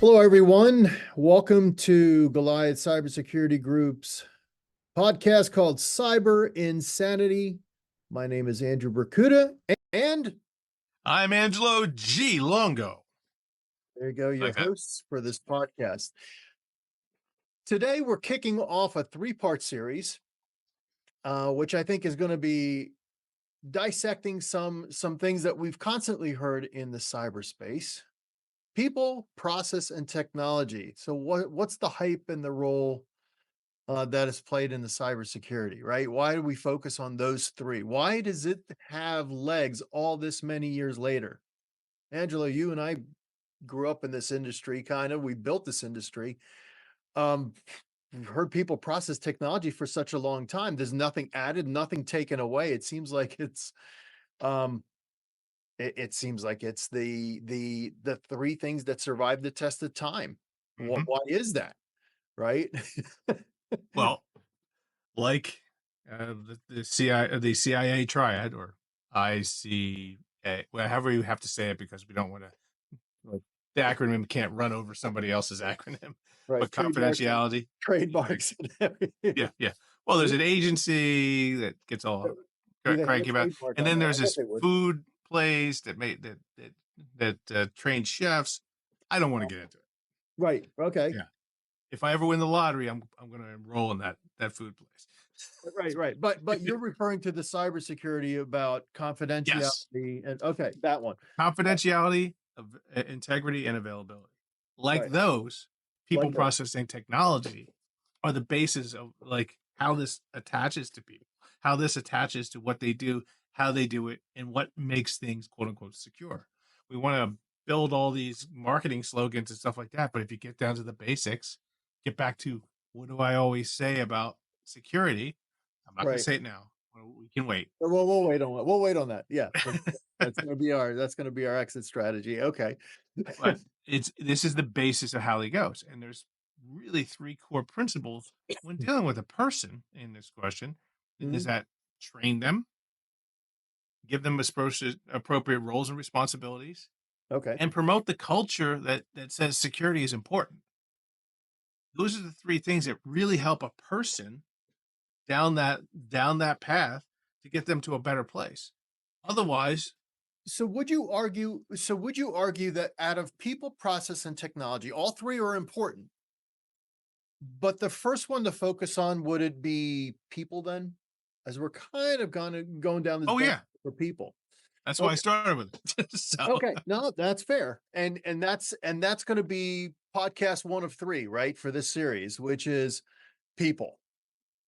Hello, everyone. Welcome to Goliath Cybersecurity Group's podcast called Cyber Insanity. My name is Andrew Berkuta, and I'm Angelo G. Longo. there you go, your Like that. hosts for this podcast. Today, we're kicking off a three-part series, which I think is going to be dissecting some things that we've constantly heard in the cyberspace. People, process, and technology. So what's the hype and the role that is played in the cybersecurity, right? Why do we focus on those three? Why does it have legs all this many years later? Angela, you and I grew up in this industry, kind of. We built this industry. We've heard people process technology for such a long time. There's nothing added, nothing taken away. It seems like it's um it seems like it's the three things that survive the test of time. Mhm. Why is that? Right? Well, like the CIA triad or ICA, well, however you have to say it, because we don't want to. Like, the acronym can't run over somebody else's acronym. Right. But confidentiality, Trademarks and everything. yeah. Well, there's an agency that gets all Do they have a cranky about, trademark and on then that? there's I bet this they would. food place that made that trained chefs. I don't want to get into it. Right. Okay. Yeah. If I ever win the lottery, I'm going to enroll in that food place. Right. But you're referring to the cybersecurity about Yes, confidentiality and okay, that one. confidentiality, integrity, and availability. Like Right. those, people Like that. processing technology are the basis of like how this attaches to people, how this attaches to what they do, how they do it, and what makes things quote unquote secure. We want to build all these marketing slogans and stuff like that, but if you get down to the basics, get back to what do I always say about security? I'm not going to Right. say it now. We can wait. Well, we'll wait on that. We'll wait on that. Yeah. That's gonna be our exit strategy. Okay. But this is the basis of how he goes, and there's really three core principles when dealing with a person in this question. Is Mhm. that train them, give them appropriate roles and responsibilities, Okay. and promote the culture that says security is important. Those are the three things that really help a person down that path to get them to a better place. Otherwise, So would you argue that out of people, process, and technology, all three are important? But the first one to focus on, would it be people then? As we're kind of going down this oh bunch yeah, for people. that's why I Okay. started with it. So Okay. No, that's fair. And that's going to be podcast one of three, right? For this series, which is people.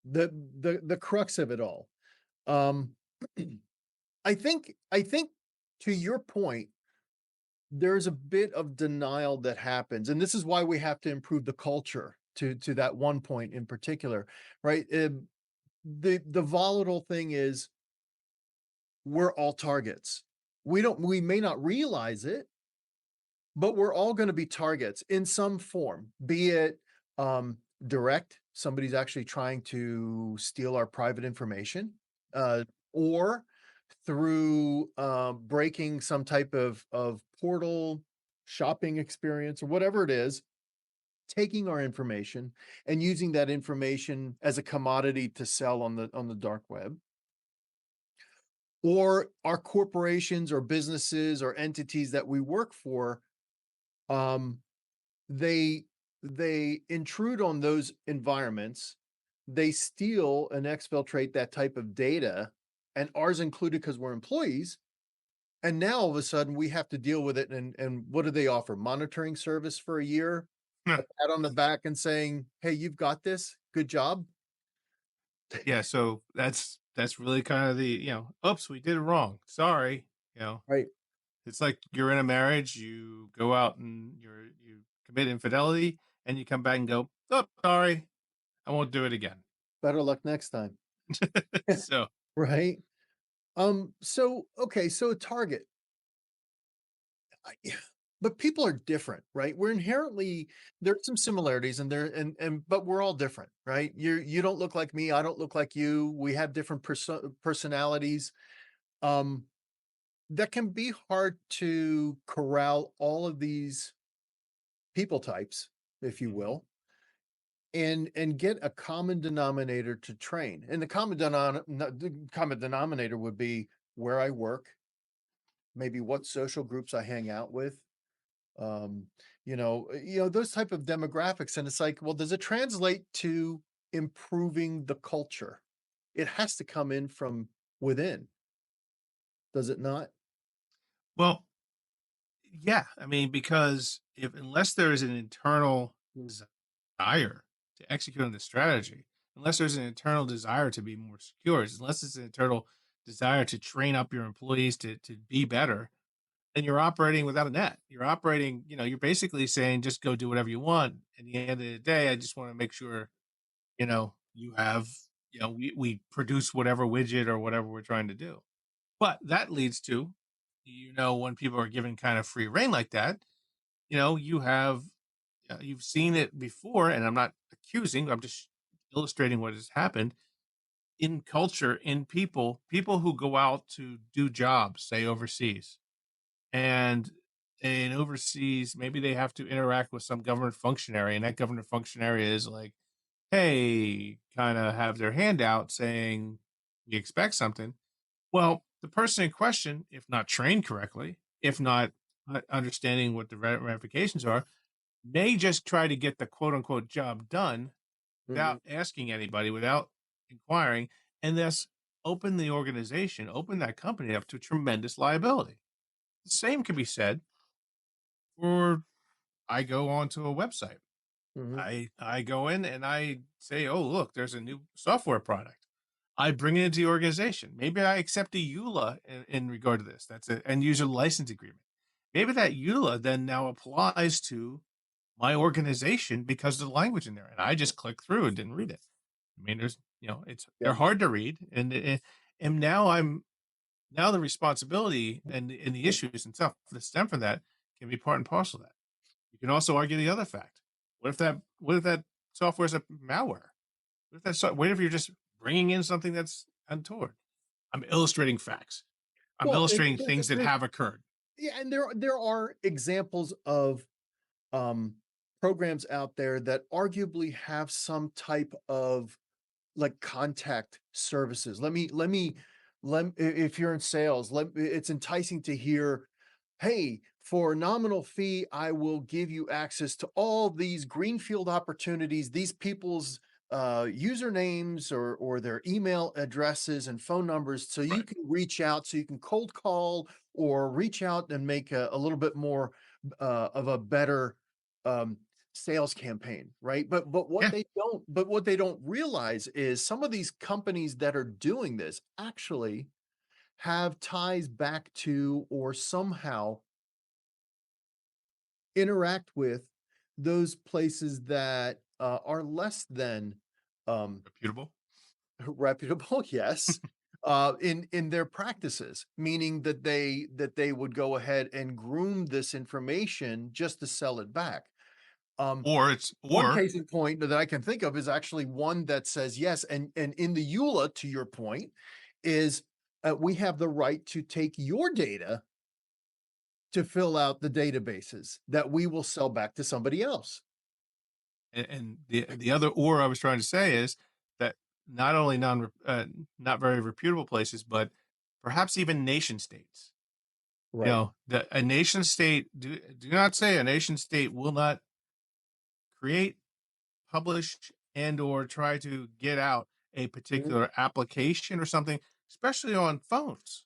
The crux of it all. Um I think to your point, there's a bit of denial that happens, and this is why we have to improve the culture to that one point in particular, right? The volatile thing is we're all targets. We may not realize it, but we're all going to be targets in some form, be it direct, somebody's actually trying to steal our private information, or through breaking some type of portal shopping experience or whatever it is, taking our information and using that information as a commodity to sell on the dark web, or our corporations or businesses or entities that we work for, um, they they intrude on those environments, they steal and exfiltrate that type of data, and ours included because we're employees. And now all of a sudden we have to deal with it. And what do they offer? Monitoring service for a year, a pat on the back and saying, "Hey, you've got this. Good job." yeah, so that's really kind of the, oops, we did it wrong, sorry. Right. It's like you're in a marriage, you go out and you commit infidelity, and you come back and go, oh, sorry, I won't do it again. Better luck next time. So Right. So okay, so Target. But people are different, right? We're inherently, there's some similarities and but we're all different, right? You don't look like me, I don't look like you. We have different personalities. Um that can be hard to corral all of these people types, if you Mhm. will, and get a common denominator to train. And the common denominator would be where I work, maybe what social groups I hang out with, um, those type of demographics. And it's like, well, does it translate to improving the culture? It has to come in from within, does it not? Well, yeah, I mean, because if unless there is an internal desire to execute on the strategy, unless there's an internal desire to be more secure, unless it's an internal desire to train up your employees to be better, then you're operating without a net. You're operating, you're basically saying just go do whatever you want. At the end of the day, I just want to make sure, you have, we produce whatever widget or whatever we're trying to do. But that leads to, when people are given kind of free reign like that, you have you've seen it before, and I'm not accusing, I'm just illustrating what has happened in culture, in people who go out to do jobs, say overseas, and in overseas, maybe they have to interact with some government functionary, and that government functionary is like, hey, kind of have their hand out saying, we expect something. Well, the person in question, if not trained correctly, if not understanding what the ramifications are, may just try to get the quote unquote job done Mhm, without asking anybody, without inquiring, and thus open that company up to tremendous liability. The same can be said for I go onto a website. mhm, I go in and I say, oh, look, there's a new software product. I bring it into the organization. Maybe I accept a EULA in regard to this. That's an end user license agreement. Maybe that EULA then now applies to my organization because of the language in there. And I just clicked through and didn't read it. I mean, they're yep. hard to read. And now the responsibility and the issues and stuff that stem from that can be part and parcel of that. You can also argue the other fact. What if that software is a malware? What if you're just bringing in something that's untoward? I'm illustrating facts. I'm Well, and illustrating things that have occurred. yeah, and there are examples of um, programs out there that arguably have some type of like contact services. If you're in sales, it's enticing to hear, hey, for a nominal fee, I will give you access to all these greenfield opportunities, these people's usernames or their email addresses and phone numbers, so you Right. can reach out, so you can cold call or reach out and make a little bit more of a better um, sales campaign, right? Yeah. But what they don't realize is some of these companies that are doing this actually have ties back to or somehow interact with those places that are less than um, Reputable. reputable, yes, in their practices, meaning that they would go ahead and groom this information just to sell it back. Um, Or it's One or case in point that I can think of is actually one that says yes, and in the EULA, to your point, is we have the right to take your data to fill out the databases that we will sell back to somebody else. and the other or I was trying to say is that not only not very reputable places, but perhaps even nation states. Right. A nation state do not say a nation state will not create, publish, and or try to get out a Mhm. particular application or something, especially on phones.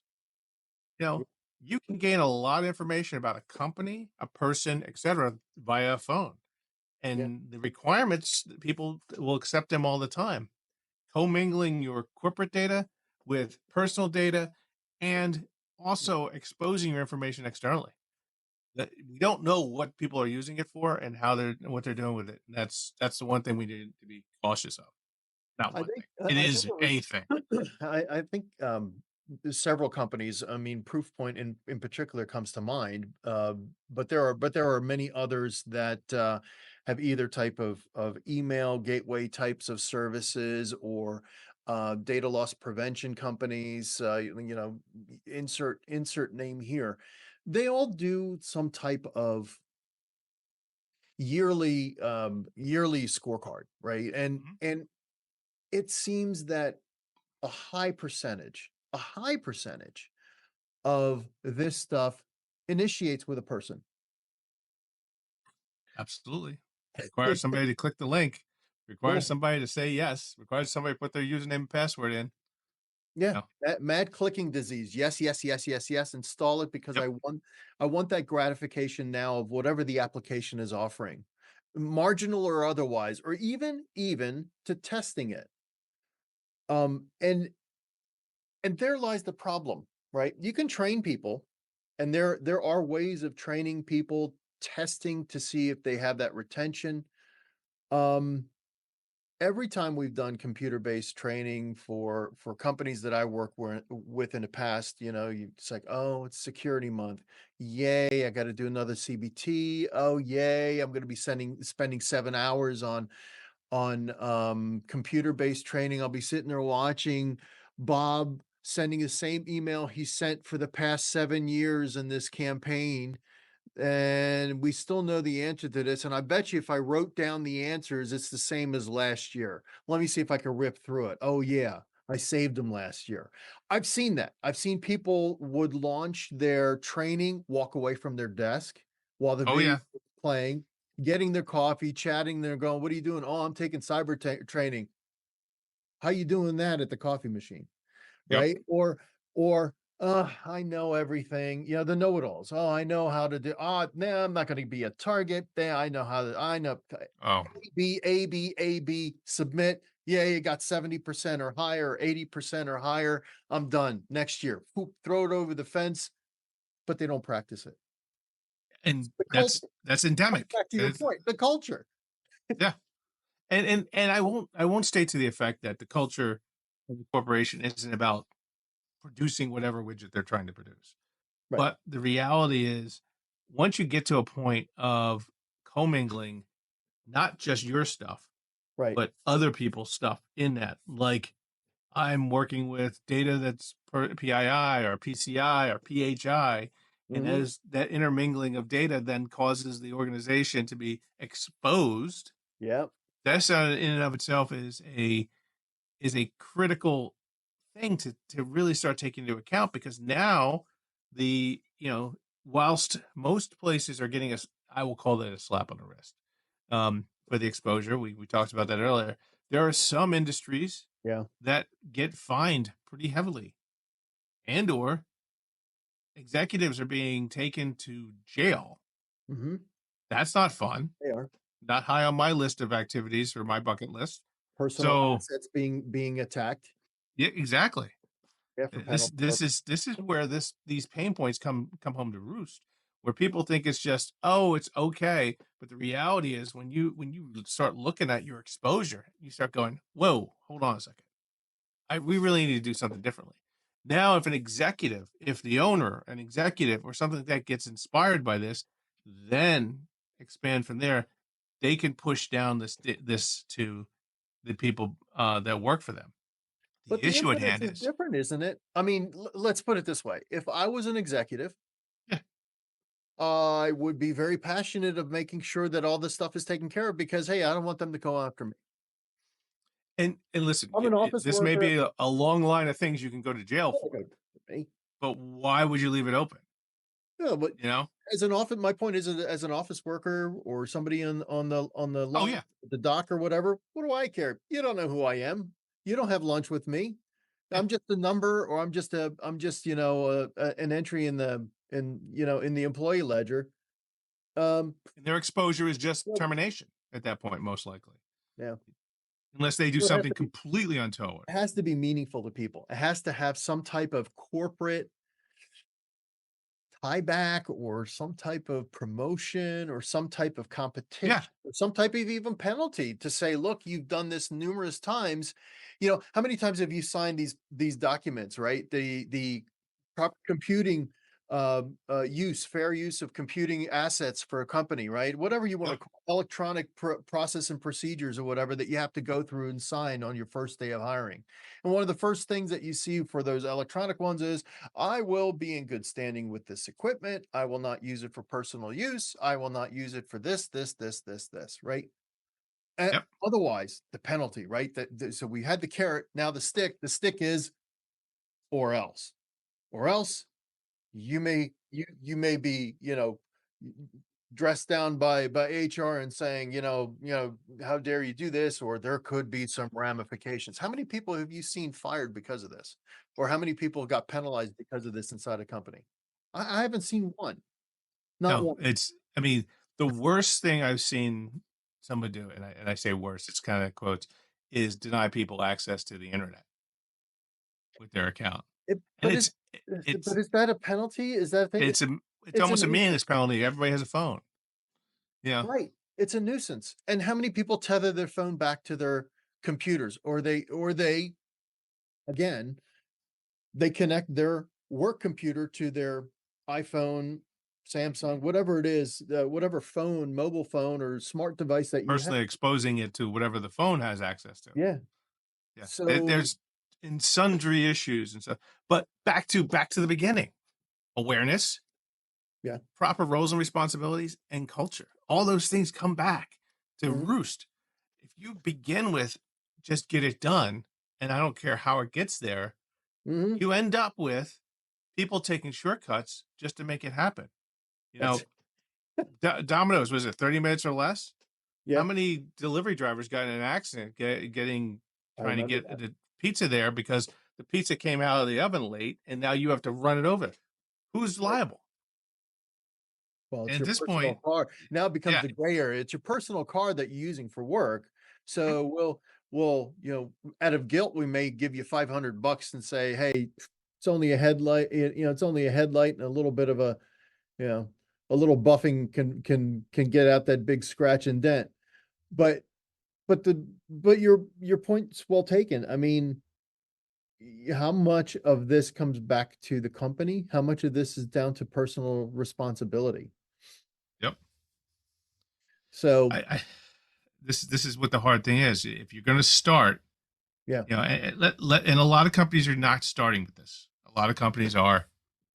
You know, you can gain a lot of information about a company, a person, etc. via a phone. Yeah. And the requirements, people will accept them all the time. Commingling your corporate data with personal data and also exposing your information externally. That we don't know what people are using it for and what they're doing with it. That's the one thing we need to be cautious of. Not one thing. It I think is it a was thing. I think several companies, I mean, Proofpoint in particular comes to mind, but there are many others that have either type of email gateway types of services or data loss prevention companies. Insert name here. They all do some type of yearly scorecard, right? Mhm. And it seems that a high percentage of this stuff initiates with a person. Absolutely. Requires somebody to click the link, Yeah. requires somebody to say yes, requires somebody to put their username and password in. Yeah, No. mad clicking disease. Yes, yes, yes, yes, yes. Install it because Yep. I want that gratification now of whatever the application is offering, marginal or otherwise, or even to testing it. Um, and and there lies the problem, right? You can train people, and there are ways of training people, testing to see if they have that retention. Um, every time we've done computer-based training for companies that I with in the past, it's like, oh, it's security month. Yay, I got to do another CBT. Oh, yay, I'm going to be spending 7 hours on computer-based training. I'll be sitting there watching Bob sending the same email he sent for the past 7 years in this campaign, and we still know the answer to this. And I bet you if I wrote down the answers, it's the same as last year. Let me see if I can rip through it. Oh, yeah, I saved them last year. I've seen that. I've seen people would launch their training, walk away from their desk while the Oh video yeah. is playing, getting their coffee, chatting. They're going, "What are you doing?" "Oh, I'm taking training." "How you doing that at the coffee machine?" Yep. Right? Or, I know everything, the know-it-alls. "Oh, I know how to do no, I'm not gonna be a target. There, I know Oh, A, B, submit. Yeah, you got 70% or higher, 80% or higher. I'm done. Next year, poop, throw it over the fence," but they don't practice it. and The that's culture. that's Coming endemic. back to your It's, point, the culture. yeah. And I won't state to the effect that the culture of the corporation isn't about producing whatever widget they're trying to produce. Right, But the reality is, once you get to a point of commingling not just your stuff, right. but other people's stuff in that, like I'm working with data that's PII or PCI or PHI, and Mhm. as that intermingling of data then causes the organization to be exposed, Yep. that's in and of itself is a critical thing to really start taking into account, because now the whilst most places are getting us, I will call that a slap on the wrist for the exposure. We talked about that earlier. There are some industries Yeah. that get fined pretty heavily, and or executives are being taken to jail. Mhm. That's not fun. They are. Not high on my list of activities or my bucket list. Personal So assets being attacked. yeah, exactly. Yeah, for This penalty this purposes. is this is where these pain points come home to roost, where people think it's just, oh, it's okay, but the reality is when you start looking at your exposure, you start going, whoa, hold on a second, we really need to do something differently. Now, if the owner, an executive, or something like that gets inspired by this, then expand from there. They can push down this to the people that work for them. But The the issue at impetus hand is is, different, isn't it? I mean, let's put it this way. If I was an executive, yeah, I would be very passionate of making sure that all this stuff is taken care of because, hey, I don't want them to go after me. and listen, I'm an office this may worker. be a long line of things you can go to jail They're not for, gonna do me. but why would you leave it open? No, but You know? as an office, my point is, as an office worker or somebody on the Oh line, yeah, the dock or whatever, what do I care? You don't know who I am. You don't have lunch with me. yeah. I'm just a number, or I'm just an entry in the employee ledger. Um, And their exposure is just well, termination at that point, most likely, yeah. unless they do So something completely untoward. it has to be meaningful to people. It has to have some type of corporate tieback or some type of promotion or some type of Yeah, competition or some type of even penalty to say, look, you've done this numerous times. How many times have you signed these documents, right? The proper computing fair use of computing assets for a company, right? Whatever you want to Yep. call electronic process and procedures or whatever that you have to go through and sign on your first day of hiring. And one of the first things that you see for those electronic ones is, I will be in good standing with this equipment. I will not use it for personal use. I will not use it for this, right? Yep. Otherwise, the penalty, right? So we had the carrot, now the stick. The stick is or else, or else you may be, dressed down by HR and saying, how dare you do this? Or there could be some ramifications. How many people have you seen fired because of this? Or how many people got penalized because of this inside a company? I haven't seen one, not No, one. I mean, the worst thing I've seen someone do, and I say worst, it's kind of quotes, is deny people access to the internet with their account. It, And but is it's but is that a penalty? Is that a thing? it's a it's It's a almost a nuisance, meaningless penalty. Everybody has a phone. Yeah. right? It's a nuisance. And how many people tether their phone back to their computers, or they again, they connect their work computer to their iPhone, Samsung, whatever it is, whatever phone, mobile phone or smart device that you have. Personally exposing it to whatever the phone has access to. Yeah. Yeah. So There's in sundry issues and stuff. But back to the beginning. Awareness, yeah. proper roles and responsibilities, and culture. All those things come back to Mhm, roost. If you begin with just get it done, and I don't care how it gets there, mhm. you end up with people taking shortcuts just to make it happen. You That's know, Domino's, was it 30 minutes or less? How yeah, many delivery drivers got in an accident I trying to remember get that. the pizza there because the pizza came out of the oven late and now you have to run it over? Who's Right. liable? Well, And it's at your this personal point, car. Now it becomes yeah, the gray area. It's your personal car that you're using for work. mhm, So we'll, out of guilt, we may give you $500 and say, hey, it's only a headlight, it's only a headlight and a little bit of you know, a little buffing can get out that big scratch and dent. But your point's well taken. I mean, how much of this comes back to the company? How much of this is down to personal responsibility? yep. So I this is what the hard thing is. If you're going to start, yeah. and a lot of companies are not starting with this. A lot of companies are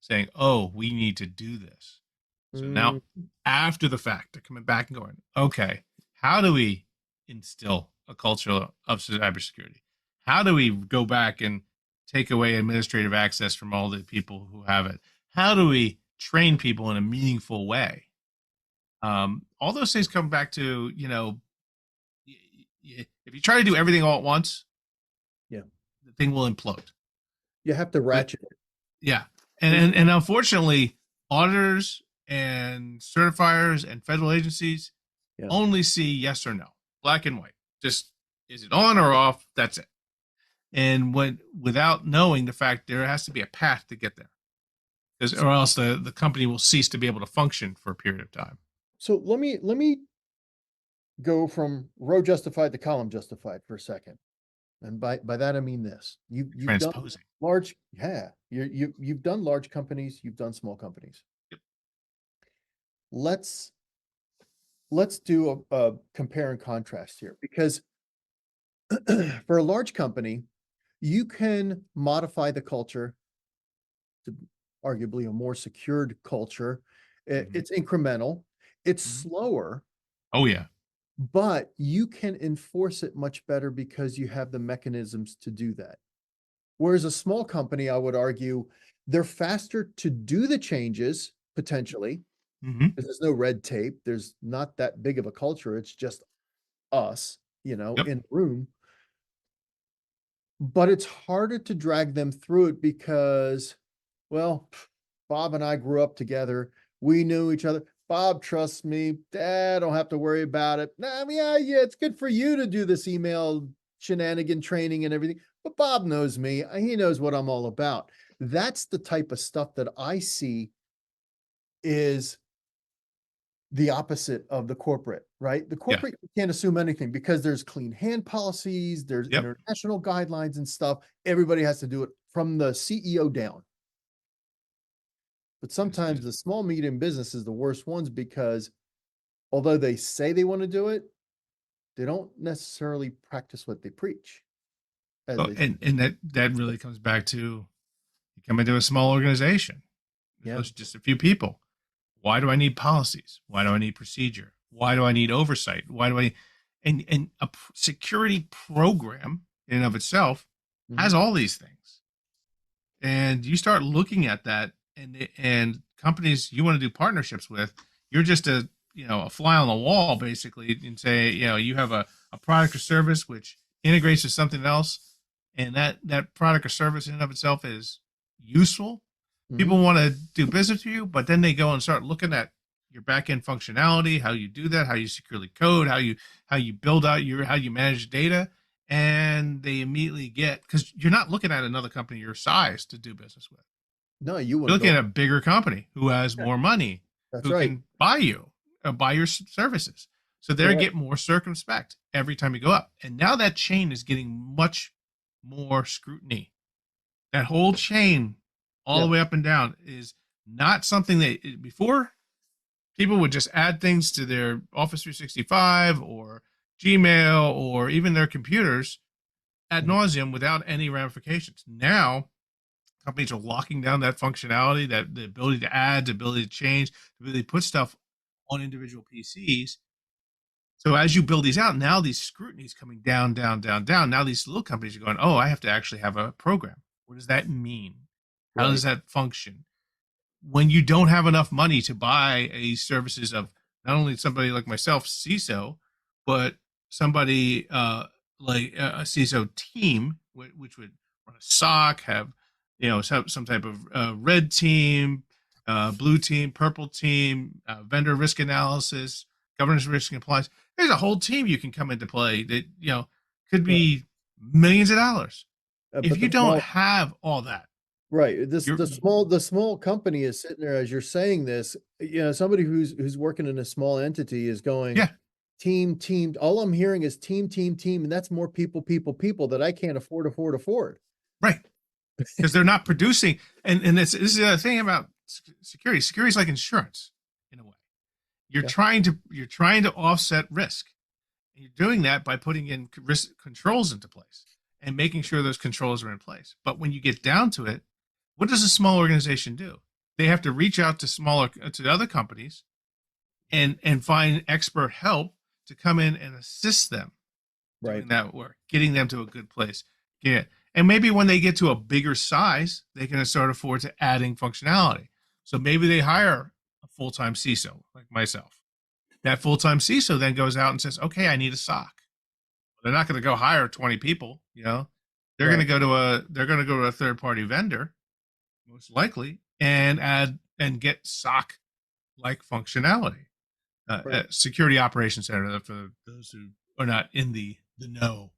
saying, "Oh, we need to do this." So Mm, now, after the fact, they're coming back and going, "Okay, how do we instill a culture of cybersecurity? How do we go back and take away administrative access from all the people who have it? How do we train people in a meaningful way?" All those things come back to, if you try to do everything all at once, yeah. the thing will implode. You have to But ratchet it. yeah, and And and, and unfortunately, auditors and certifiers and federal agencies yeah. only see yes or no, black and white. Just is it on or off? That's it. And without knowing the fact, there has to be a path to get there, because or else the company will cease to be able to function for a period of time. So let me go from row justified to column justified for a second. And by that I mean this. You've done Transposing. large, yeah. You've done large companies, you've done small companies. Yep. Let's let's do a compare and contrast here, because for a large company, you can modify the culture to arguably a more secured culture. Mm-hmm. It's incremental, it's Mm-hmm. slower, Oh yeah. but you can enforce it much better because you have the mechanisms to do that. Whereas a small company, I would argue, they're faster to do the changes potentially Mm-hmm. because there's no red tape. There's not that big of a culture. It's just us, Yep. in the room. But it's harder to drag them through it because, well, Bob and I grew up together. We knew each other. Bob trusts me. Dad, don't have to worry about it. Nah, I mean, yeah, it's good for you to do this email shenanigan training and everything. But Bob knows me. He knows what I'm all about. That's the type of stuff that I see is the opposite of the corporate, right? The Yeah. corporate can't assume anything because there's clean hand policies, there's Yep. international guidelines and stuff. Everybody has to do it from the CEO down. But sometimes the small, medium business is the worst ones because although they say they want to do it, they don't necessarily practice what they preach. As Well, they and that really comes back to you come into a small organization. Yeah. There's just a few people. Why do I need policies? Why do I need procedure? Why do I need oversight? Why do I and a security program in and of itself has all these things. And you start looking at that and companies you want to do partnerships with, you're just a fly on the wall basically, and say, you have a product or service which integrates with something else, and that product or service in and of itself is useful. People want to do business with you, but then they go and start looking at your back end functionality, how you do that, how you securely code, how you build out how you manage data, and they immediately get, because you're not looking at another company your size to do business with. No, you You're want to looking go. at a bigger company who has more money, That's who right. can buy your services. So they Correct. get more circumspect every time you go up. And now that chain is getting much more scrutiny. That whole chain, all the way up and down, is not something that before people would just add things to their Office 365 or Gmail or even their computers ad nauseum without any ramifications. Now, companies are locking down that functionality, that the ability to add, the ability to change, the ability to put stuff on individual PCs. So as you build these out, now these scrutiny is coming down, down, down, down. Now these little companies are going, oh, I have to actually have a program. What does that mean? How does that function? When you don't have enough money to buy a services of not only somebody like myself, CISO, but somebody like a CISO team, which would run a SOC, have some type of red team, blue team, purple team, vendor risk analysis, governance risk and compliance. There's a whole team you can come into play that could be millions of dollars. If you don't have all that, right. The small company is sitting there as you're saying this, somebody who's working in a small entity is going, team. All I'm hearing is team. And that's more people that I can't afford. Right. Because they're not producing. And this is the thing about security. Security is like insurance in a way. You're trying to offset risk. And you're doing that by putting in risk controls into place and making sure those controls are in place. But when you get down to it, what does a small organization do? They have to reach out to other companies and find expert help to come in and assist them doing that work, getting them to a good place. And maybe when they get to a bigger size, they can start afford to adding functionality. So maybe they hire a full-time CISO like myself. That full-time CISO then goes out and says, okay, I need a SOC. They're not going to go hire 20 people, They're going to go to a third-party vendor, most likely, and add and get SOC like functionality. Security Operations Center, for those who are not in the know.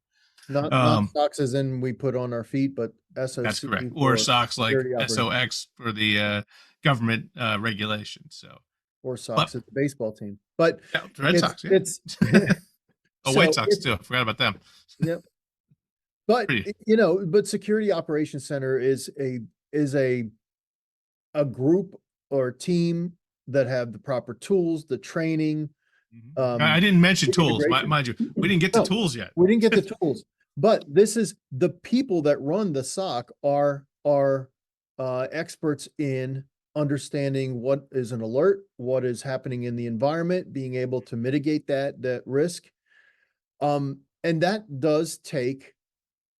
Not socks as in we put on our feet, but SOC. That's correct. Or socks like SOX for the government regulations. So, or socks at the baseball team, but Red Sox. Yeah. It's White Sox too. I forgot about them. Yep. But but Security Operations Center is a group or team that have the proper tools, the training. I didn't mention tools, mind you. We didn't get to tools yet. We didn't get the tools, but this is the people that run the SOC are experts in understanding what is an alert, what is happening in the environment, being able to mitigate that risk. And that does take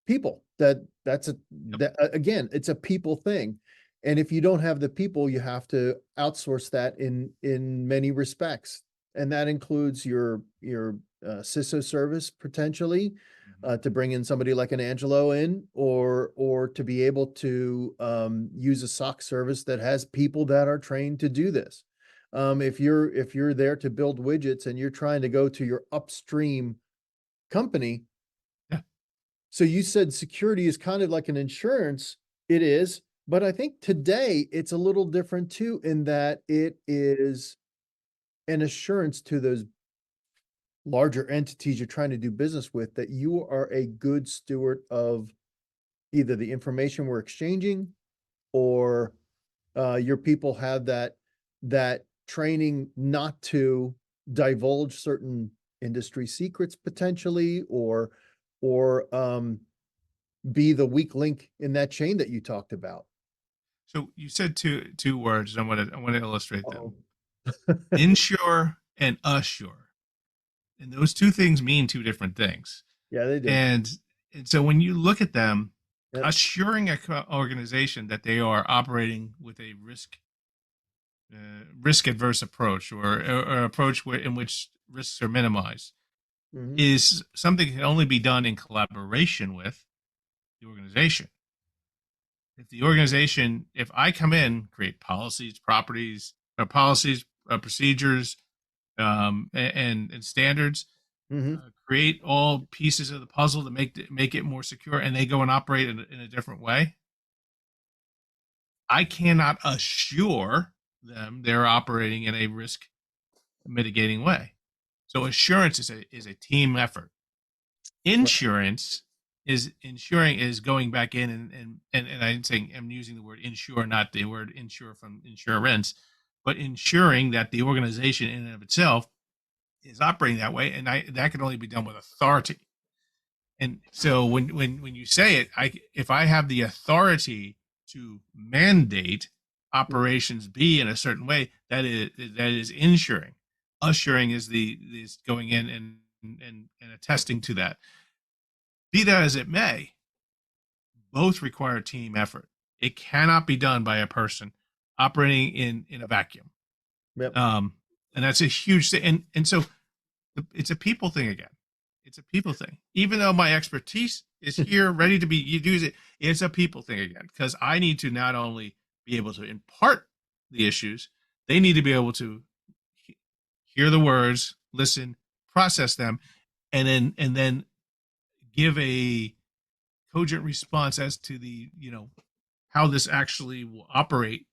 people. Again, it's a people thing. And if you don't have the people, you have to outsource that in many respects. And that includes your CISO service potentially, to bring in somebody like an Angelo in, or to be able to use a SOC service that has people that are trained to do this. If you're there to build widgets and you're trying to go to your upstream company. So you said security is kind of like an insurance. It is, but I think today it's a little different too, in that it is an assurance to those larger entities you're trying to do business with that you are a good steward of either the information we're exchanging or your people have that training not to divulge certain industry secrets potentially, or be the weak link in that chain that you talked about. So you said two words, and I want to illustrate Uh-oh. them: insure and assure. And those two things mean two different things. Yeah, they do. And, and so when you look at them, Yep. assuring a organization that they are operating with a risk adverse approach, or approach in which risks are minimized, Mhm. is something that can only be done in collaboration with the organization. If I come in, create policies, procedures, and standards, Mhm. create all pieces of the puzzle to make it more secure, and they go and operate in a different way, I cannot assure them they're operating in a risk mitigating way. So assurance is a team effort. Right. Insuring is going back in, and I'm using the word insure, not the word insure from insurance, but ensuring that the organization in and of itself is operating that way, and that can only be done with authority. And so when you say it, if I have the authority to mandate operations be in a certain way, that is insuring. Assuring is going in and attesting to that. Be that as it may, both require team effort. It cannot be done by a person operating in a vacuum. Yep. Um, and that's a huge thing. And so it's a people thing again. It's a people thing. Even though my expertise is here, ready to be used, it's a people thing again, because I need to not only be able to impart the issues, they need to be able to hear the words, listen, process them, and then give a cogent response as to the how this actually will operate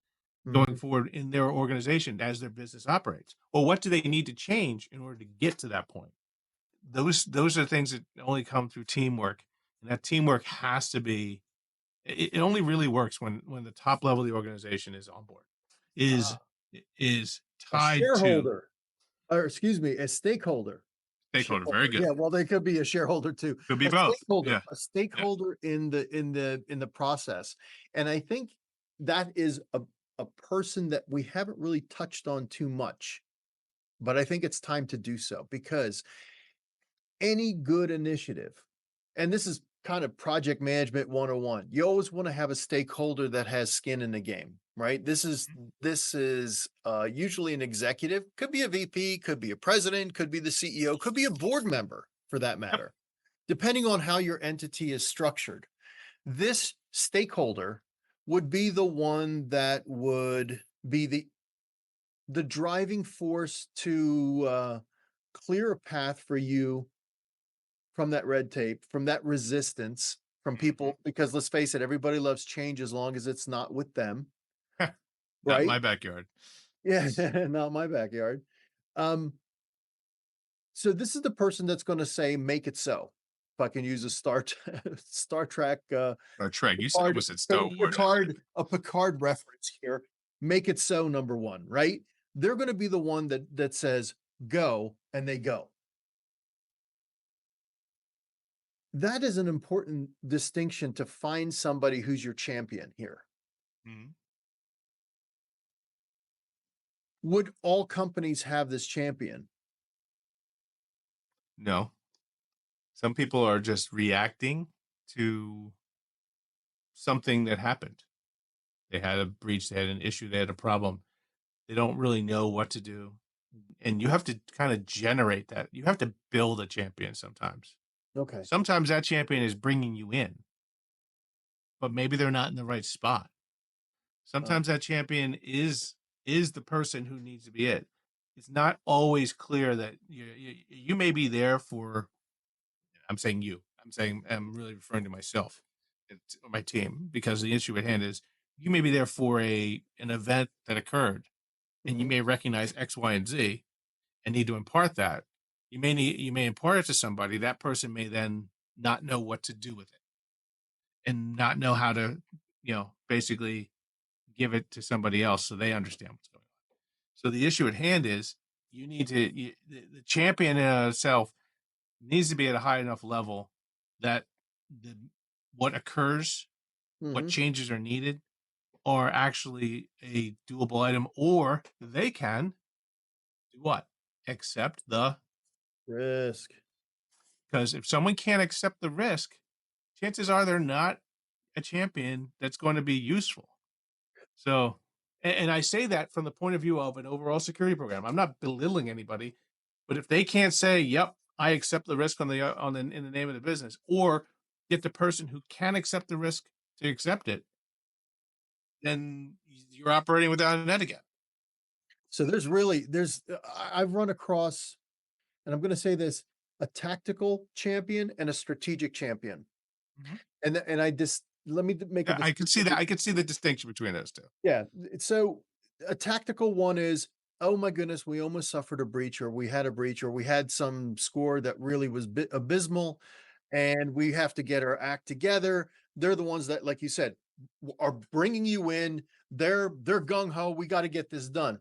going Mhm. forward in their organization as their business operates, or what do they need to change in order to get to that point. Those are things that only come through teamwork, and that teamwork has to be. It only really works when the top level of the organization is on board, is Ah, is a tied to shareholder, or excuse me, a stakeholder. stakeholder. Very Shareholder, good. yeah, well, they could be a shareholder too. Could be both. Yeah. A Yeah. stakeholder in the process. And I think that is a person that we haven't really touched on too much, but I think it's time to do so, because any good initiative, and this is kind of project management 101, you always want to have a stakeholder that has skin in the game, right? This is usually an executive, could be a VP, could be a president, could be the CEO, could be a board member for that Yep. matter, depending on how your entity is structured. This stakeholder would be the one that would be the driving force to clear a path for you from that red tape, from that resistance from Mhm. people, because let's face it, everybody loves change as long as it's not with them, Not in right? my backyard. Yeah, not my backyard. Um, so this is the person that's going to say, "Make it so." If I can use a Star Trek, Or Trek. You Picard, almost said Star Wars. A Picard reference here. Make it so, number one, right? They're going to be the one that says go, and they go. That is an important distinction, to find somebody who's your champion here. Mhm. Would all companies have this champion? No, some people are just reacting to something that happened. They had a breach, they had an issue, they had a problem. They don't really know what to do. And you have to kind of generate that. You have to build a champion sometimes. Okay. Sometimes that champion is bringing you in, but maybe they're not in the right spot. Uh, Sometimes that champion is the person who needs to be it. It's not always clear that you may be there for. I'm saying you. I'm really referring to myself and my team, because the issue at hand is you may be there for an event that occurred, and you mhm, may recognize X, Y, and Z and need to impart that. You may impart it to somebody. That person may then not know what to do with it, and not know how to, basically give it to somebody else so they understand what's going on. So the issue at hand is you need to the champion in itself needs to be at a high enough level that the what occurs, what Hmm. changes are needed, are actually a doable item, or they can do what? Accept the Risk. because if someone can't accept the risk, chances are they're not a champion that's going to be useful. So, and I say that from the point of view of an overall security program. I'm not belittling anybody, but if they can't say, "Yep, I accept the risk in the name of the business," or get the person who can accept the risk to accept it, then you're operating without a net again. So I've run across, and I'm going to say this, a tactical champion and a strategic champion. Mhm. And I just, let me make a Yeah, I could see that. distinction. I could see the distinction between those two. Yeah. So a tactical one is, oh my goodness, we almost suffered a breach, or we had a breach, or we had some score that really was abysmal, and we have to get our act together. They're the ones that, like you said, are bringing you in. They're gung ho. We got to get this done.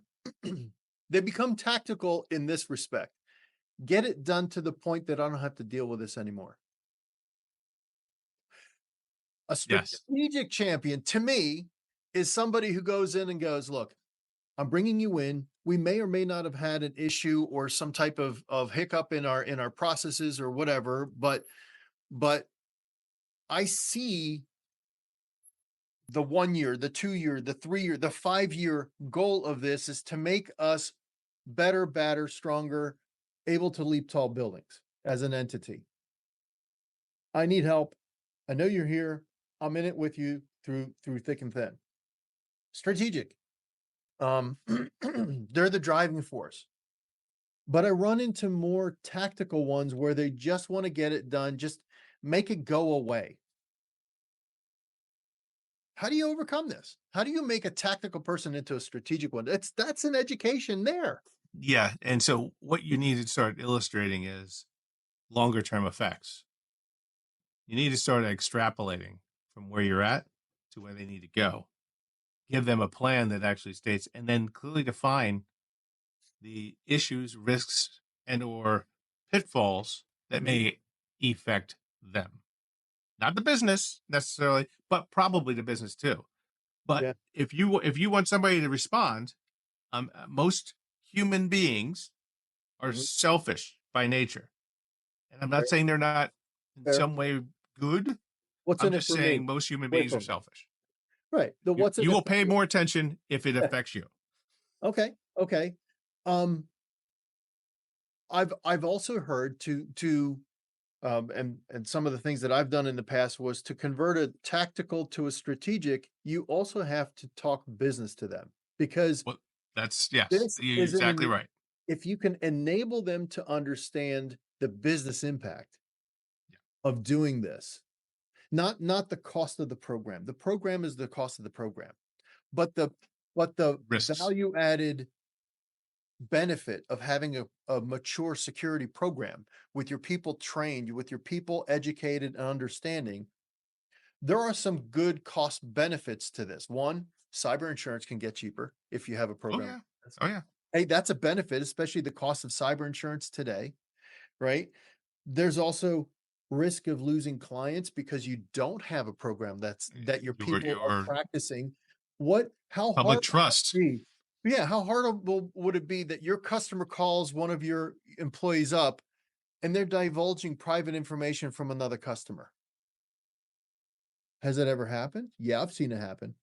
They become tactical in this respect. Get it done to the point that I don't have to deal with this anymore. A Yes. strategic champion to me is somebody who goes in and goes, look, I'm bringing you in. We may or may not have had an issue or some type of hiccup in our processes or whatever, but I see the 1 year, the 2 year, the 3 year, the 5 year goal of this is to make us better, badder, stronger, able to leap tall buildings as an entity. I need help. I know you're here. I'm in it with you through thick and thin. Strategic. Um, they're the driving force. But I run into more tactical ones where they just want to get it done, just make it go away. How do you overcome this? How do you make a tactical person into a strategic one? That's an education there. Yeah. And so what you need to start illustrating is longer term effects. You need to start extrapolating from where you're at to where they need to go. Give them a plan that actually states, and then clearly define the issues, risks, and or pitfalls that Mhm. may affect them. Not the business necessarily, but probably the business too. But Yeah. if you want somebody to respond, most human beings are Mhm. selfish by nature, and I'm not Fair, saying they're not in fair. some way good. What's I'm in it just for me? saying most human Wait beings for are me. selfish. Right. The You what's in you it will for pay me. more attention if it Yeah. affects you. Okay. Okay. Um, I've also heard and some of the things that I've done in the past was to convert a tactical to a strategic. You also have to talk business to them because Well, that's yes, this you're is exactly right. if you can enable them to understand the business impact Yeah. of doing this, not the cost of the program. The program is the cost of the program, but the Risks. value added benefit of having a mature security program with your people trained, with your people educated and understanding. There are some good cost benefits to this. One, cyber insurance can get cheaper if you have a Oh program yeah. like this. Oh yeah. Hey, that's a benefit, especially the cost of cyber insurance today, right? There's also risk of losing clients because you don't have a program that your people are Your practicing. How public hard would that trust. be? Yeah, how horrible would it be that your customer calls one of your employees up and they're divulging private information from another customer? Has that ever happened? Yeah, I've seen it happen.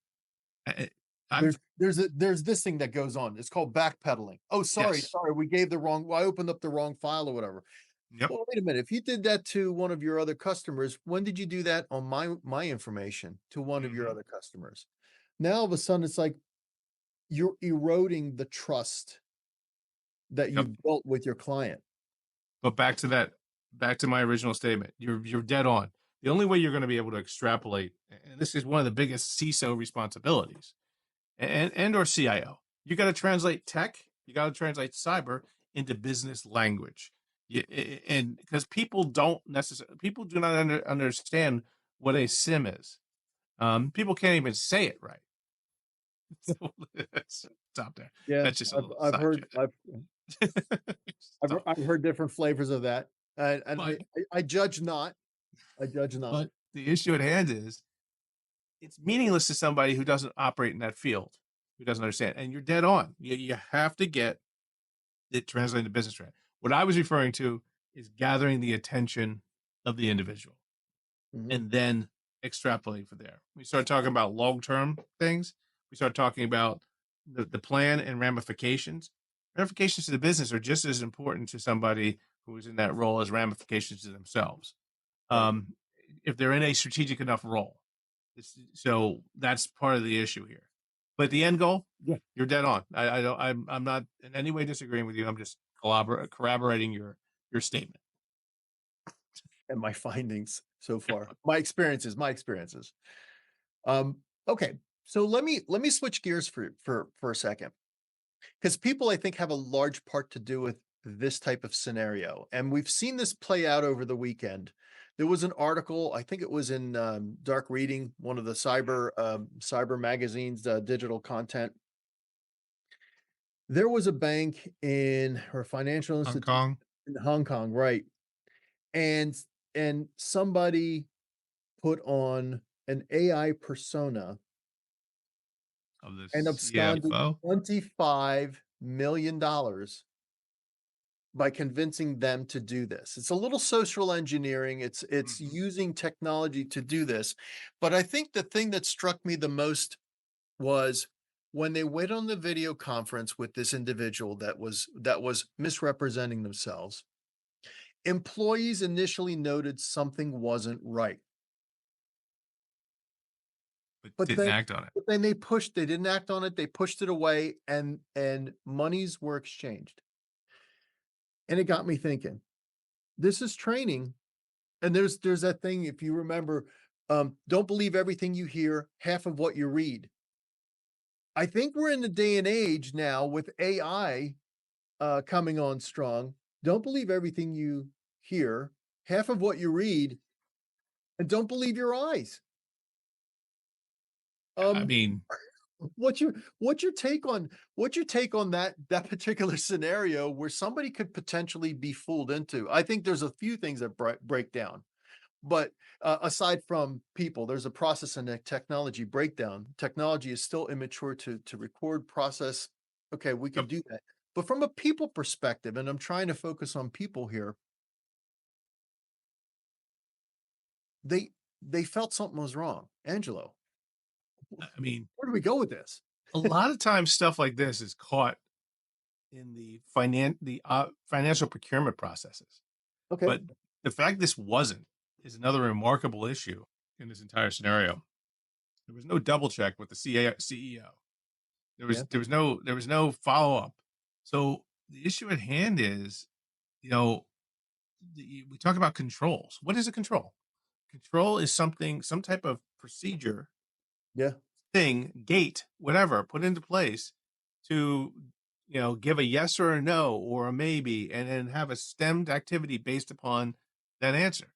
I, I've There's this thing that goes on. It's called backpedaling. Oh, yes. sorry, we gave the wrong. Well, I opened up the wrong file or whatever. Yep. Well, wait a minute. If you did that to one of your other customers, when did you do that on my information to one of your Hmm. other customers? Now all of a sudden it's like you're eroding the trust that Yep. you've built with your client. But back to my original statement. You're dead on. The only way you're going to be able to extrapolate, and this is one of the biggest CISO responsibilities, and or CIO. You got to translate tech. You got to translate cyber into business language. And because people do not understand what a SIM is. People can't even say it right. Stop there. Yeah, That's just a little I've side heard chat. Stop. I've heard different flavors of that, and But I judge not. I judge not. but the issue at hand is it's meaningless to somebody who doesn't operate in that field, who doesn't understand. And you're dead on. You have to get it translated to business trend. What I was referring to is gathering the attention of the individual Mhm. and then extrapolating from there. We start talking about long-term things. We start talking about the plan and ramifications. Ramifications to the business are just as important to somebody who is in that role as ramifications to themselves. Right. Um, if they're in a strategic enough role. So that's part of the issue here. But the end goal, yeah, you're dead on. I don't. I'm not in any way disagreeing with you. I'm just corroborating your statement. And my findings so far. My experiences, my experiences. Okay. So let me switch gears for a second. Because people, I think, have a large part to do with this type of scenario. And we've seen this play out over the weekend. There was an article, I think it was in Dark Reading, one of the cyber magazines, digital content. There was a bank in or financial Hong institution Kong in Hong Kong, right? And somebody put on an AI persona of the and absconded CFO. $25 million by convincing them to do this. It's a little social engineering. It's Mhm. using technology to do this. But I think the thing that struck me the most was when they went on the video conference with this individual that was misrepresenting themselves. Employees initially noted something wasn't right. But But didn't then act on it. they didn't act on it, they pushed it away and monies were exchanged. And it got me thinking, this is training. And there's that thing, if you remember, don't believe everything you hear, half of what you read. I think we're in the day and age now with AI coming on strong. Don't believe everything you hear, half of what you read, and don't believe your eyes. I Um, mean, what's your take on that particular scenario where somebody could potentially be fooled into? I think there's a few things that break down. But aside from people, there's a process and a technology breakdown. Technology is still immature to record, process. Okay, we could yep. do that. But from a people perspective, and I'm trying to focus on people here, they they felt something was wrong. Angelo, I mean, where do we go with this? a lot of times stuff like this is caught in the financial procurement processes. Okay. But the fact this wasn't is another remarkable issue in this entire scenario. There was no double check with the CEO. Yeah. There was no follow up. So the issue at hand is, you know, we talk about controls. What is a control? Control is something, some type of procedure, Yeah. thing, gate, whatever, put into place to, give a yes or a no or a maybe, and then have a stemmed activity based upon that answer.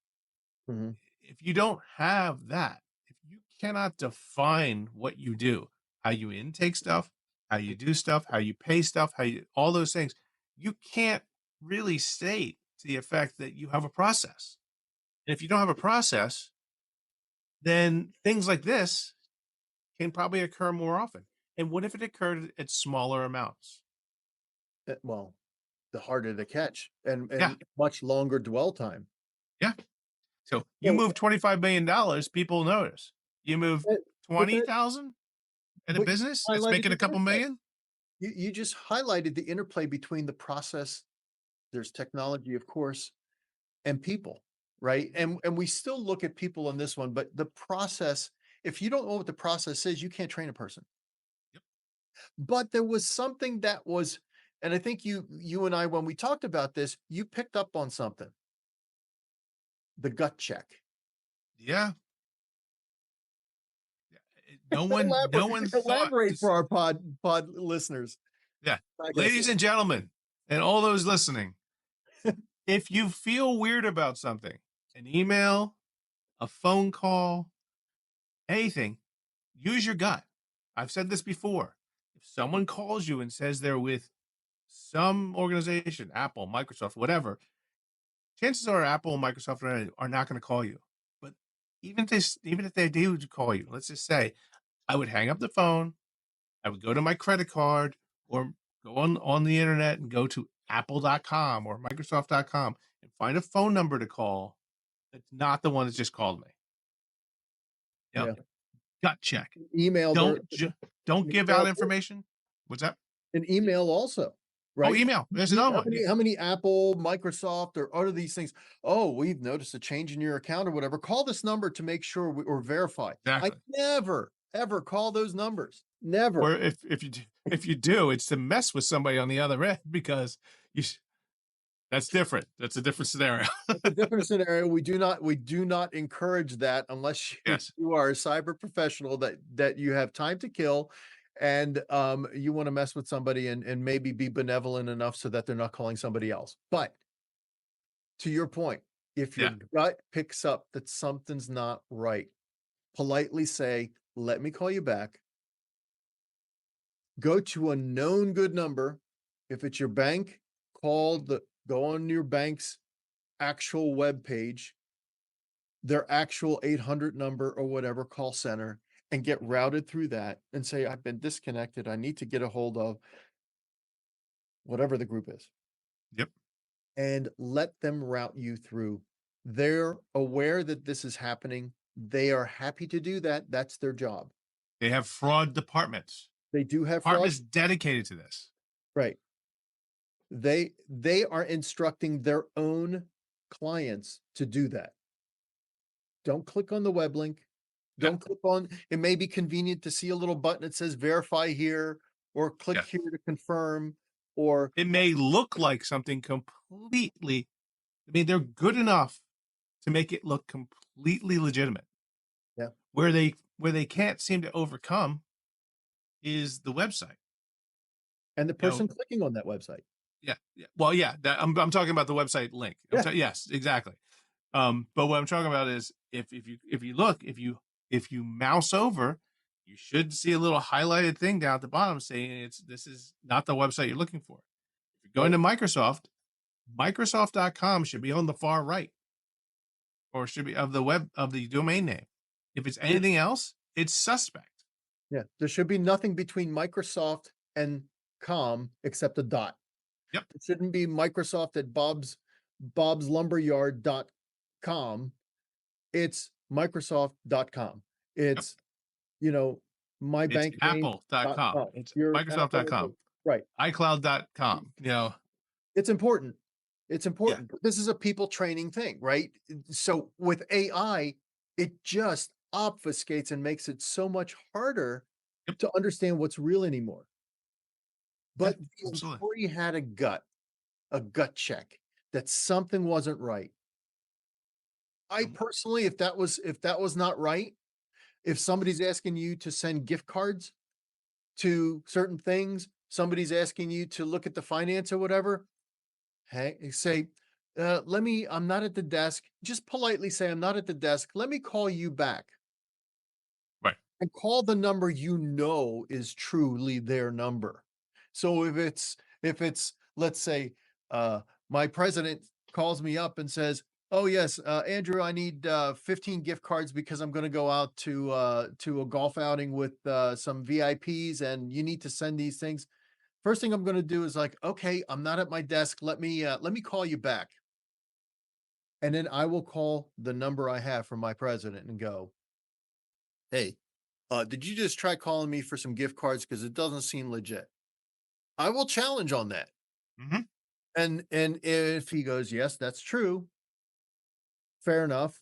Mhm. If you don't have that, if you cannot define what you do, how you intake stuff, how you do stuff, how you pay stuff, all those things, you can't really state to the effect that you have a process. And if you don't have a process, then things like this can probably occur more often. And what if it occurred at smaller amounts? Well, the harder to catch and Yeah, much longer dwell time. yeah. So you So, move $25 million, people notice. You move but that 20,000 in a but you business that's highlighted making the a couple interplay. million. You just highlighted the interplay between the process, there's technology, of course, and people, right? And we still look at people in this one, but the process, if you don't know what the process is, you can't train a person. Yep. But there was something that was, and I think you and I, when we talked about this, you picked up on something, the gut check. Yeah. Yeah. No one thought Elaborate for this. our pod listeners. Yeah. I guess. Ladies and gentlemen, and all those listening, if you feel weird about something, an email, a phone call, anything, use your gut. I've said this before. If someone calls you and says they're with some organization, Apple, Microsoft, whatever, chances are Apple and Microsoft are not going to call you. But even if they do call you, let's just say I would hang up the phone, I would go to my credit card or go on the internet and go to apple.com or microsoft.com and find a phone number to call that's not the one that just called me. You know, Yeah. gut check. Email their Don't give out information. What's that? an email also, Oh, right? email. There's another one. How many Apple, Microsoft, or other these things? Oh, we've noticed a change in your account or whatever. Call this number to make sure or verify. I Exactly. never ever call those numbers. Or Never. if you do, it's to mess with somebody on the other end because that's different. That's a different scenario. It's a different scenario. We do not encourage that unless Yes. you are a cyber professional that you have time to kill and you want to mess with somebody and maybe be benevolent enough so that they're not calling somebody else. But to your point, if your Yeah. gut picks up that something's not right, politely say, let me call you back. Go to a known good number. If it's your bank, go on your bank's actual web page, their actual 800 number or whatever call center, and get routed through that and say, I've been disconnected. I need to get a hold of whatever the group is. Yep. And let them route you through. They're aware that this is happening. They are happy to do that. That's their job. They have fraud departments. They do have fraud. Departments dedicated to this. Right. They are instructing their own clients to do that. Don't click on the web link. Don't click on, it may be convenient to see a little button that says verify here or click Yeah. here to confirm, or It may look like something completely, I mean, they're good enough to make it look completely legitimate. Yeah. Where they can't seem to overcome is the website. and the person clicking on that website. Yeah. Well, yeah, I'm talking about the website link. Yes, exactly. But what I'm talking about is if you mouse over, you should see a little highlighted thing down at the bottom saying this is not the website you're looking for. If you're going to Microsoft, Microsoft.com should be on the far right, or should be of the domain name. If it's anything else, it's suspect. Yeah. There should be nothing between Microsoft and com except a dot. Yep. It shouldn't be Microsoft at bobslumberyard.com. It's Microsoft.com. It's, my It's bank name. apple.com. It's Your Microsoft.com. Right. iCloud.com. It's important. It's important. Yeah. This is a people training thing, right? So with AI, it just obfuscates and makes it so much harder to understand what's real anymore. But the employee had a gut check that something wasn't right. I personally, if that was not right, if somebody's asking you to send gift cards to certain things, somebody's asking you to look at the finance or whatever, hey, say, I'm not at the desk. Just politely say, I'm not at the desk. Let me call you back. Right. And call the number is truly their number. So if it's, let's say, my president calls me up and says, oh yes, Andrew, I need 15 gift cards because I'm going to go out to a golf outing with some VIPs and you need to send these things. First thing I'm going to do is like, okay, I'm not at my desk. Let me call you back. And then I will call the number I have from my president and go, hey, did you just try calling me for some gift cards? Because it doesn't seem legit. I will challenge on that. Mm-hmm. And if he goes, yes, that's true. Fair enough.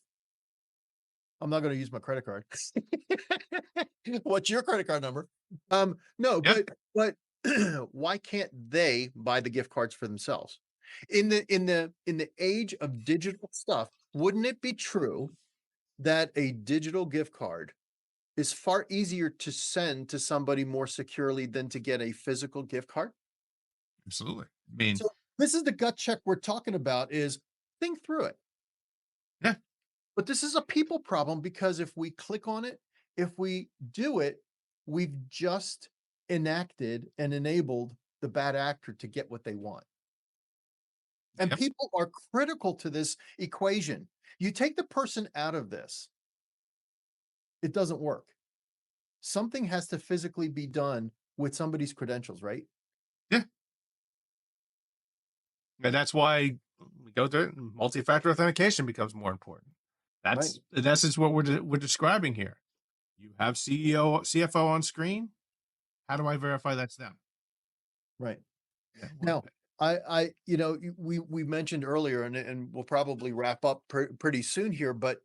I'm not going to use my credit card. What's your credit card number? No, but why can't they buy the gift cards for themselves? In the age of digital stuff, wouldn't it be true that a digital gift card is far easier to send to somebody more securely than to get a physical gift card? Absolutely. I mean, so this is the gut check we're talking about, is think through it. Yeah. But this is a people problem because if we click on it, if we do it, we've just enacted and enabled the bad actor to get what they want. And Yep. people are critical to this equation. You take the person out of this, it doesn't work. Something has to physically be done with somebody's credentials, right? Yeah. And that's why we go to multi-factor authentication becomes more important. Right. That's in essence what we're describing here. You have CFO on screen. How do I verify that's them? Right. Yeah. Now, we mentioned earlier, and we'll probably wrap up pretty soon here, but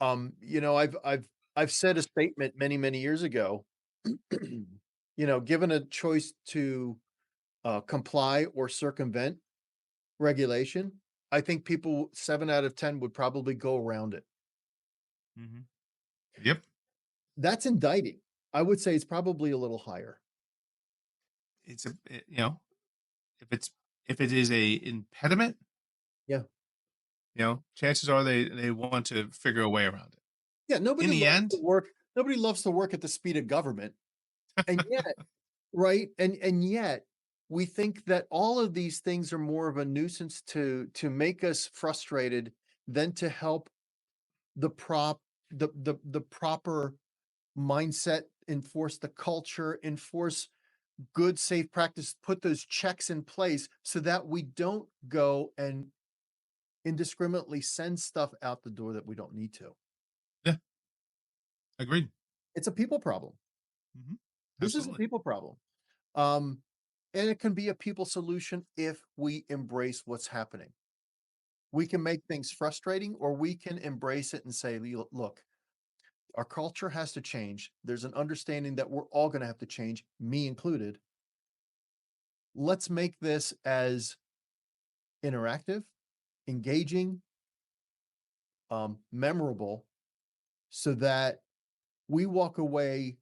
I've said a statement many years ago. Given a choice to comply or circumvent regulation, I think people 7 out of 10 would probably go around it. Mm-hmm. Yep. That's indicting. I would say it's probably a little higher. It's if it is a impediment, Yeah. chances are they want to figure a way around it. Yeah, In the end, nobody loves to work at the speed of government. And yet, right? And yet we think that all of these things are more of a nuisance to make us frustrated than to help the proper mindset, enforce the culture, enforce good, safe practice, put those checks in place so that we don't go and indiscriminately send stuff out the door that we don't need to. yeah, agreed. It's a people problem. Mm-hmm. This is a Absolutely. people problem. Um, and it can be a people solution if we embrace what's happening. We can make things frustrating, or we can embrace it and say, look, our culture has to change. There's an understanding that we're all going to have to change, me included. Let's make this as interactive, engaging, memorable, so that we walk away,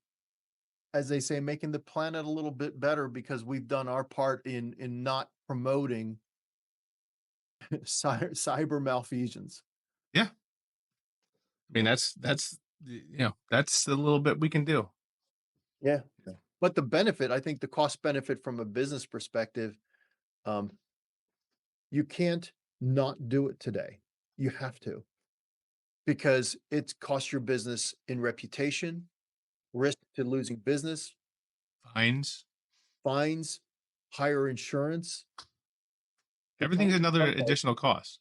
as they say, making the planet a little bit better because we've done our part in not promoting cyber malfeasance. Yeah. I mean, that's a little bit we can do. Yeah. But the benefit, I think the cost benefit from a business perspective, um, you can't not do it today. You have to, because it's cost your business in reputation, risk to losing business, Fines. fines, higher insurance. The Everything's cost another of life. additional cost.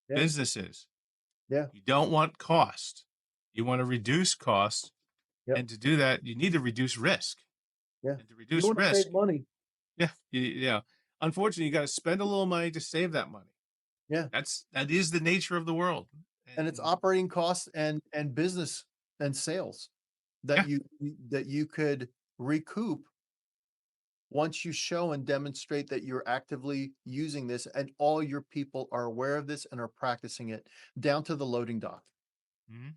Yeah. Businesses, Yeah. you don't want cost. You want to reduce cost. Yep. And to do that, you need to reduce risk. Yeah. And to You reduce want to risk, save money. yeah. Unfortunately, you got to spend a little money to save that money. Yeah. That is the nature of the world. And it's operating costs and business and sales that Yeah. you could recoup once you show and demonstrate that you're actively using this and all your people are aware of this and are practicing it down to the loading dock. Mhm.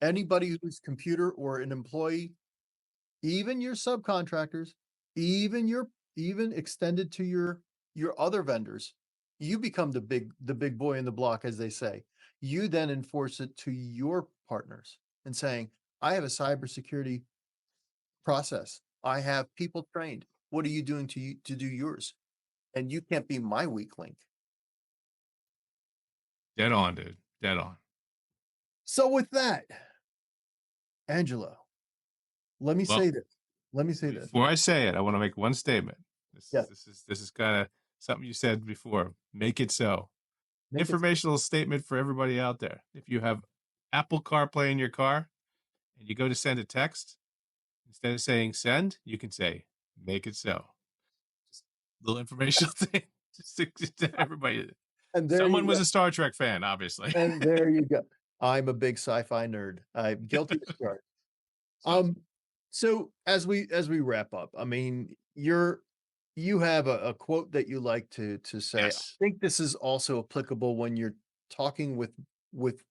Anybody who's computer or an employee, even your subcontractors, even extended to your other vendors, you become the big boy in the block, as they say. You then enforce it to your partners and saying, I have a cybersecurity process. I have people trained. What are you doing to do yours? And you can't be my weak link. Dead on, dude. Dead on. So with that, Angelo, let me Well, say this. Let me say this. before I say it, I want to make one statement. Yeah. This is kind of something you said before. Make it so. Make it Informational statement for everybody out there. If you have Apple CarPlay in your car and you go to send a text, instead of saying send, you can say make it so. Just a little informational thing. Just to everybody. and there you Someone was go. a Star Trek fan, obviously. And there you go. I'm a big sci-fi nerd. I'm guilty as charged. So, So as we wrap up, I mean, you have a quote that you like to say. I yes. think this is also applicable when you're talking with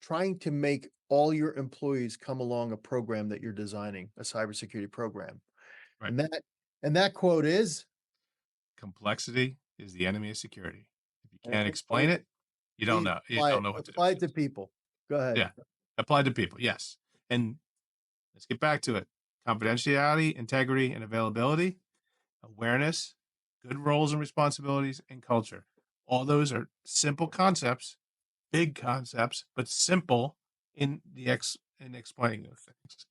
trying to make all your employees come along a program that you're designing, a cybersecurity program. Right. And that quote is, Complexity is the enemy of security. If you and can't explain it, you don't please know. You apply don't it, know what to do. apply it to people. Go ahead. Yeah. Apply to people. Yes. And let's get back to it. confidentiality, integrity, and availability, awareness, good roles and responsibilities, and culture. All those are simple concepts, big concepts, but simple in explaining those things.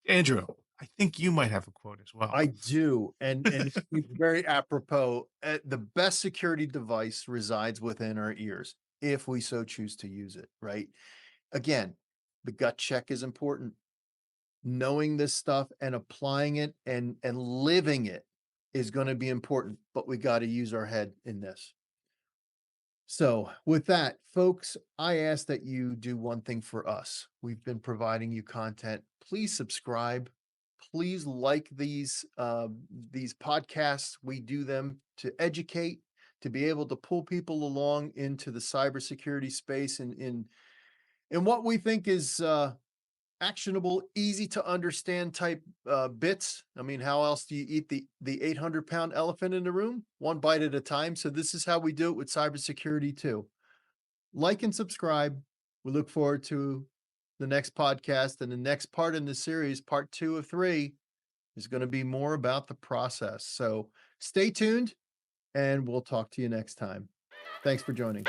Andrew, I think you might have a quote as well. I do, and it's very apropos. The best security device resides within our ears, if we so choose to use it, right? Again, the gut check is important. Knowing this stuff and applying it and living it is gonna be important, but we gotta use our head in this. So, with that, folks, I ask that you do one thing for us. We've been providing you content. Please subscribe. Please like these podcasts. We do them to educate, to be able to pull people along into the cybersecurity space in what we think is actionable, easy to understand type bits. I mean, how else do you eat the 800-pound elephant in the room? One bite at a time. So this is how we do it with cybersecurity too. Like and subscribe. We look forward to the next podcast, and the next part in the series, part 2 of 3, is going to be more about the process. So stay tuned, and we'll talk to you next time. Thanks for joining.